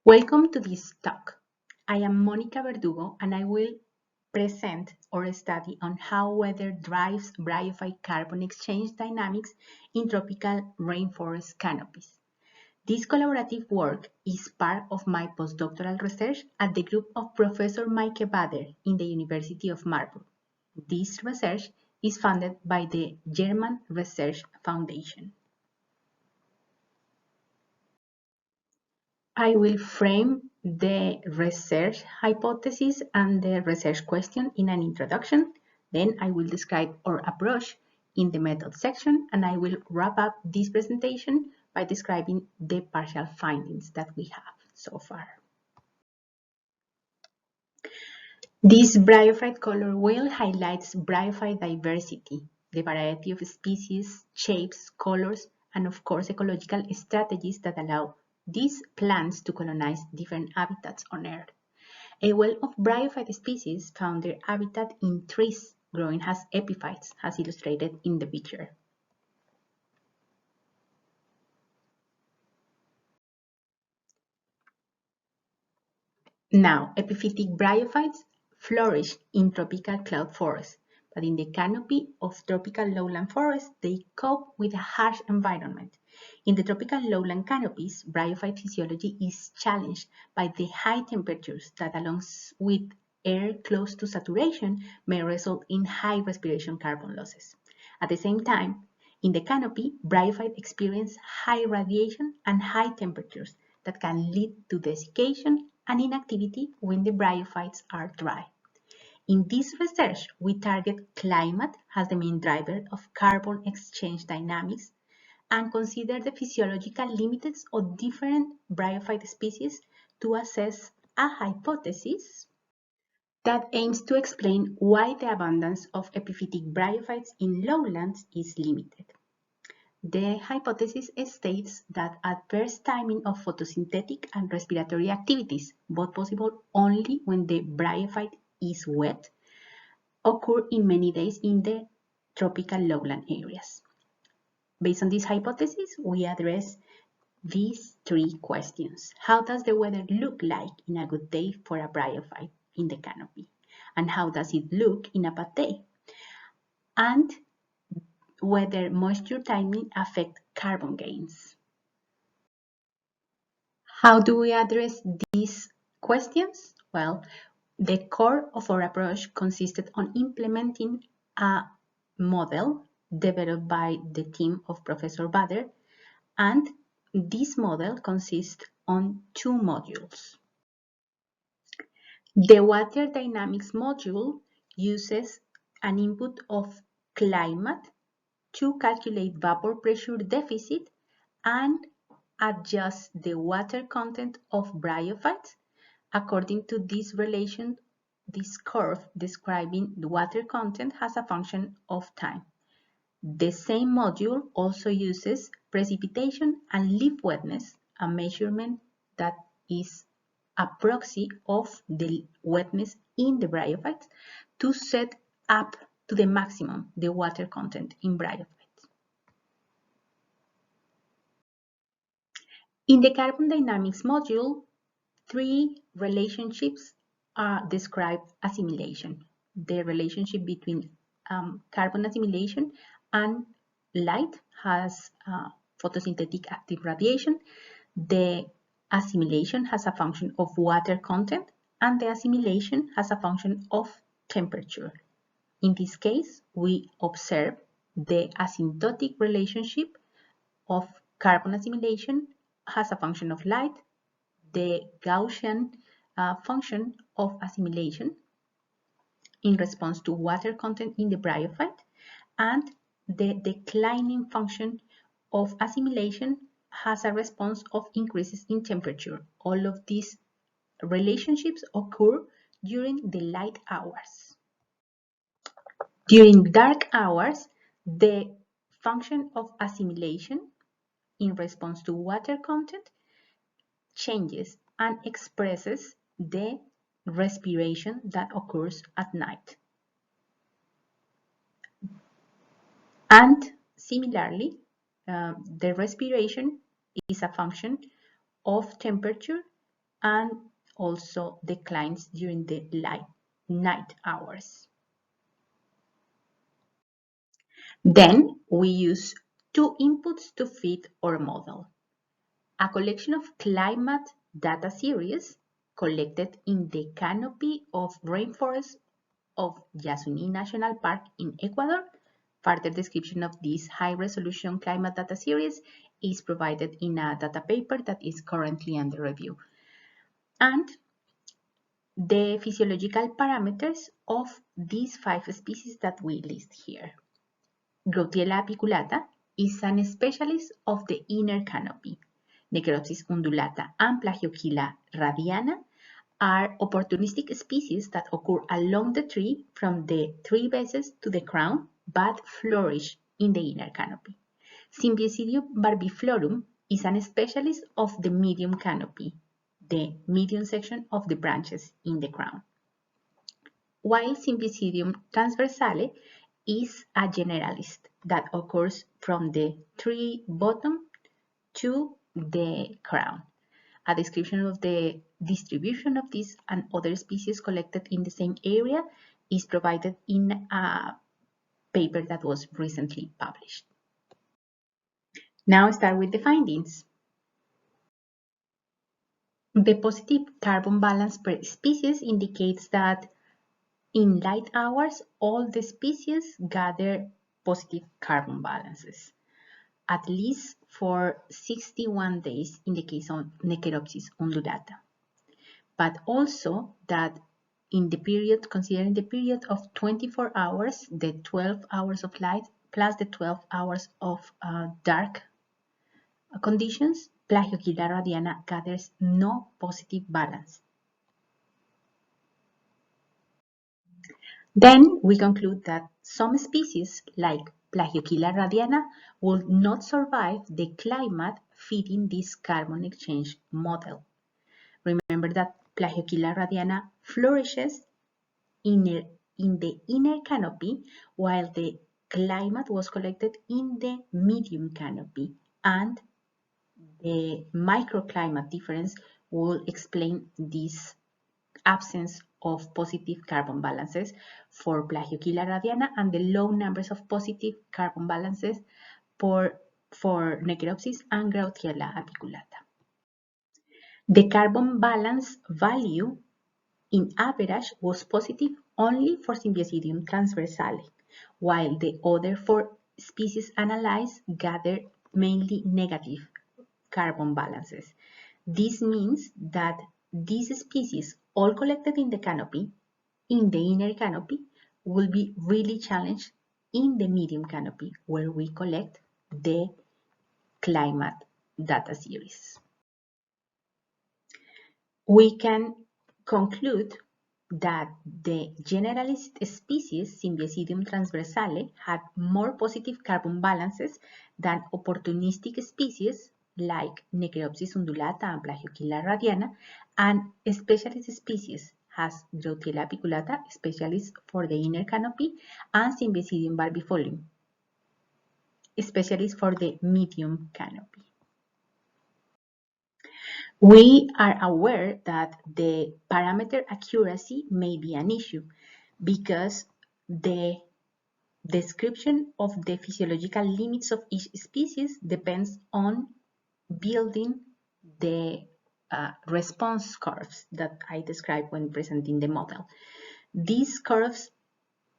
Welcome to this talk. I am Maaike Berdugo and I will present our study on how weather drives bryophyte carbon exchange dynamics in tropical rainforest canopies. This collaborative work is part of my postdoctoral research at the group of Professor Maaike Bader in the University of Marburg. This research is funded by the German Research Foundation. I will frame the research hypothesis and the research question in an introduction. Then I will describe our approach in the method section, and I will wrap up this presentation by describing the partial findings that we have so far. This bryophyte color wheel highlights bryophyte diversity, the variety of species, shapes, colors, and of course ecological strategies that allow these plants to colonize different habitats on Earth. A well of bryophyte species found their habitat in trees growing as epiphytes, as illustrated in the picture. Now, epiphytic bryophytes flourish in tropical cloud forests, but in the canopy of tropical lowland forests, they cope with a harsh environment. In the tropical lowland canopies, bryophyte physiology is challenged by the high temperatures that, along with air close to saturation, may result in high respiration carbon losses. At the same time, in the canopy, bryophytes experience high radiation and high temperatures that can lead to desiccation and inactivity when the bryophytes are dry. In this research, we target climate as the main driver of carbon exchange dynamics and consider the physiological limits of different bryophyte species to assess a hypothesis that aims to explain why the abundance of epiphytic bryophytes in lowlands is limited. The hypothesis states that adverse timing of photosynthetic and respiratory activities, both possible only when the bryophyte is wet, occur in many days in the tropical lowland areas. Based on this hypothesis, we address these three questions. How does the weather look like in a good day for a bryophyte in the canopy? And how does it look in a bad day? And whether moisture timing affects carbon gains. How do we address these questions? Well, the core of our approach consisted on implementing a model developed by the team of Professor Bader, and this model consists on two modules. The water dynamics module uses an input of climate to calculate vapor pressure deficit and adjust the water content of bryophytes according to this relation, this curve describing the water content as a function of time. The same module also uses precipitation and leaf wetness, a measurement that is a proxy of the wetness in the bryophytes, to set up to the maximum the water content in bryophytes. In the carbon dynamics module, three relationships describe assimilation. The relationship between carbon assimilation and light has photosynthetic active radiation. The assimilation has a function of water content, and the assimilation has a function of temperature. In this case, we observe the asymptotic relationship of carbon assimilation has a function of light, the Gaussian function of assimilation in response to water content in the bryophyte, and the declining function of assimilation has a response of increases in temperature. All of these relationships occur during the light hours. During dark hours, the function of assimilation in response to water content changes and expresses the respiration that occurs at night. And similarly, the respiration is a function of temperature and also declines during the night hours. Then we use two inputs to fit our model. A collection of climate data series collected in the canopy of rainforest of Yasuní National Park in Ecuador. Further description of this high-resolution climate data series is provided in a data paper that is currently under review. And the physiological parameters of these 5 species that we list here. Grotiella apiculata is an specialist of the inner canopy. Necropsis undulata and Plagiochylla radiana are opportunistic species that occur along the tree from the tree bases to the crown, but flourish in the inner canopy. Symbiosidium barbiflorum is an specialist of the medium canopy, the medium section of the branches in the crown. While Symbiosidium transversale is a generalist that occurs from the tree bottom to the crown. A description of the distribution of this and other species collected in the same area is provided in a paper that was recently published. Now start with the findings. The positive carbon balance per species indicates that in light hours, all the species gather positive carbon balances, at least for 61 days in the case of Necropsis undulata. But also that in the period, considering the period of 24 hours, the 12 hours of light plus the 12 hours of dark conditions, Plagiochylla radiana gathers no positive balance. Then we conclude that some species, like Plagiochylla radiana, will not survive the climate fitting this carbon exchange model. Remember that Plagiochylla radiana flourishes in the inner canopy, while the climate was collected in the medium canopy, and the microclimate difference will explain this absence of positive carbon balances for Plagiochylla radiana and the low numbers of positive carbon balances for Necropsis and Grotiella apiculata. The carbon balance value in average was positive only for Symbiosidium transversale, while the other 4 species analyzed gathered mainly negative carbon balances. This means that these species, all collected in the canopy, in the inner canopy, will be really challenged in the medium canopy, where we collect the climate data series. We can conclude that the generalist species Symbiosidium transversale had more positive carbon balances than opportunistic species like Necropsis undulata and Plagiochylla radiana, and specialist species has Grotiella apiculata, specialist for the inner canopy, and Symbiosidium barbifolium, specialist for the medium canopy. We are aware that the parameter accuracy may be an issue because the description of the physiological limits of each species depends on building the response curves that I described when presenting the model. These curves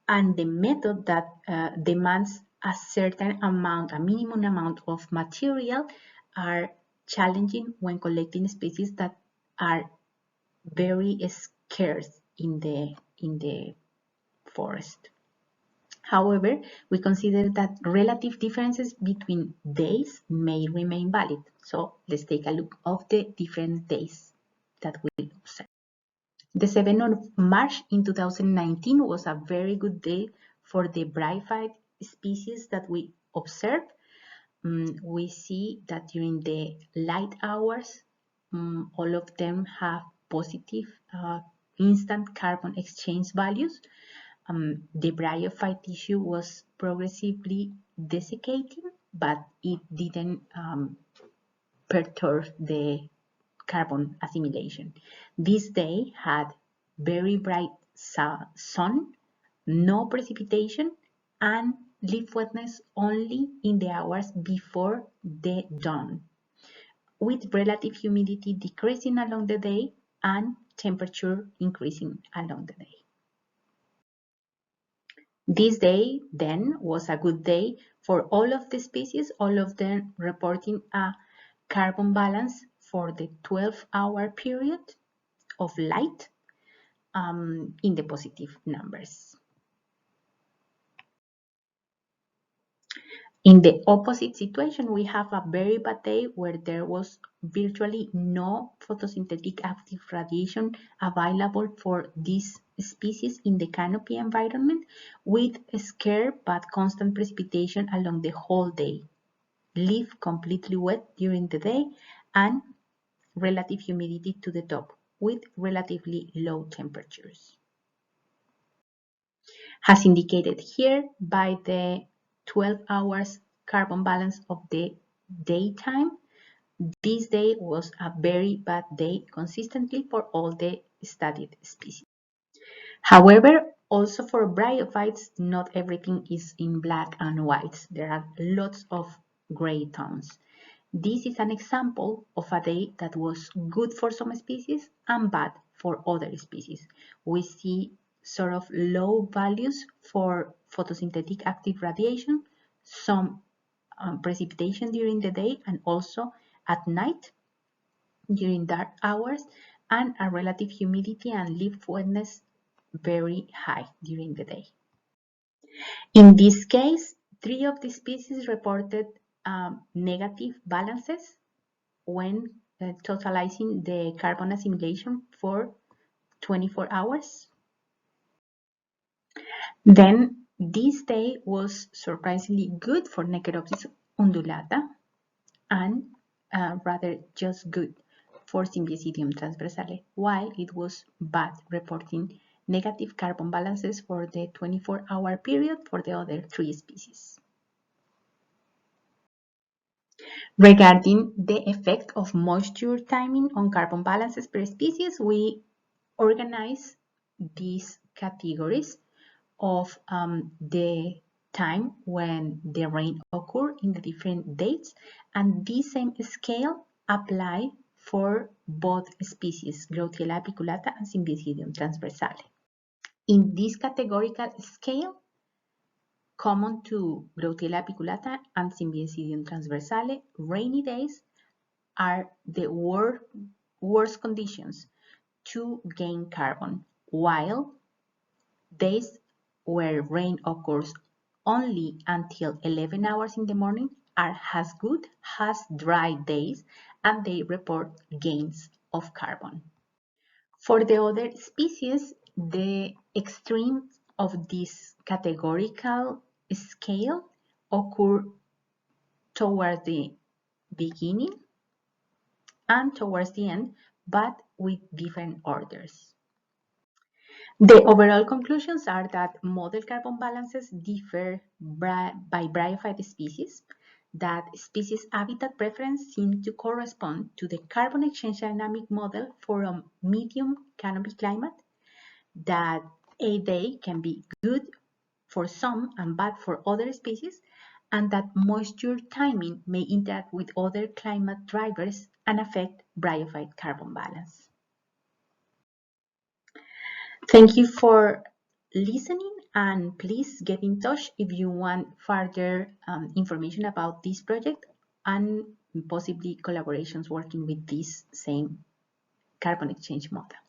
and the method that demands a certain amount, a minimum amount of material, are challenging when collecting species that are very scarce in the forest. However, we consider that relative differences between days may remain valid. So let's take a look of the different days that we observe. The 7th of March in 2019 was a very good day for the bryophyte species that we observed. We see that during the light hours, all of them have positive instant carbon exchange values. The bryophyte tissue was progressively desiccating, but it didn't perturb the carbon assimilation. This day had very bright sun, no precipitation, and leaf wetness only in the hours before the dawn, with relative humidity decreasing along the day and temperature increasing along the day. This day, then, was a good day for all of the species, all of them reporting a carbon balance for the 12-hour period of light in the positive numbers. In the opposite situation, we have a very bad day where there was virtually no photosynthetic active radiation available for this species in the canopy environment, with scarce but constant precipitation along the whole day, leaf completely wet during the day, and relative humidity to the top, with relatively low temperatures. As indicated here by the 12 hours carbon balance of the daytime, this day was a very bad day consistently for all the studied species. However, also for bryophytes, not everything is in black and white. There are lots of gray tones. This is an example of a day that was good for some species and bad for other species. We see sort of low values for photosynthetic active radiation, some precipitation during the day and also at night during dark hours, and a relative humidity and leaf wetness very high during the day. In this case, 3 of the species reported negative balances when totalizing the carbon assimilation for 24 hours. Then this day was surprisingly good for Nekeropsis undulata and rather just good for Symbiosidium transversale, while it was bad, reporting negative carbon balances for the 24-hour period for the other 3 species. Regarding the effect of moisture timing on carbon balances per species, we organize these categories of the time when the rain occurred in the different dates, and this same scale apply for both species, Glauciella apiculata and Symbiosidium transversale. In this categorical scale, common to Glauciella apiculata and Symbiosidium transversale, rainy days are the worst conditions to gain carbon, while days where rain occurs only until 11 hours in the morning are as good as dry days, and they report gains of carbon. For the other species, the extreme of this categorical scale occur towards the beginning and towards the end, but with different orders. The overall conclusions are that model carbon balances differ by bryophyte species, that species habitat preference seems to correspond to the carbon exchange dynamic model for a medium canopy climate, that a day can be good for some and bad for other species, and that moisture timing may interact with other climate drivers and affect bryophyte carbon balance. Thank you for listening, and please get in touch if you want further information about this project and possibly collaborations working with this same carbon exchange model.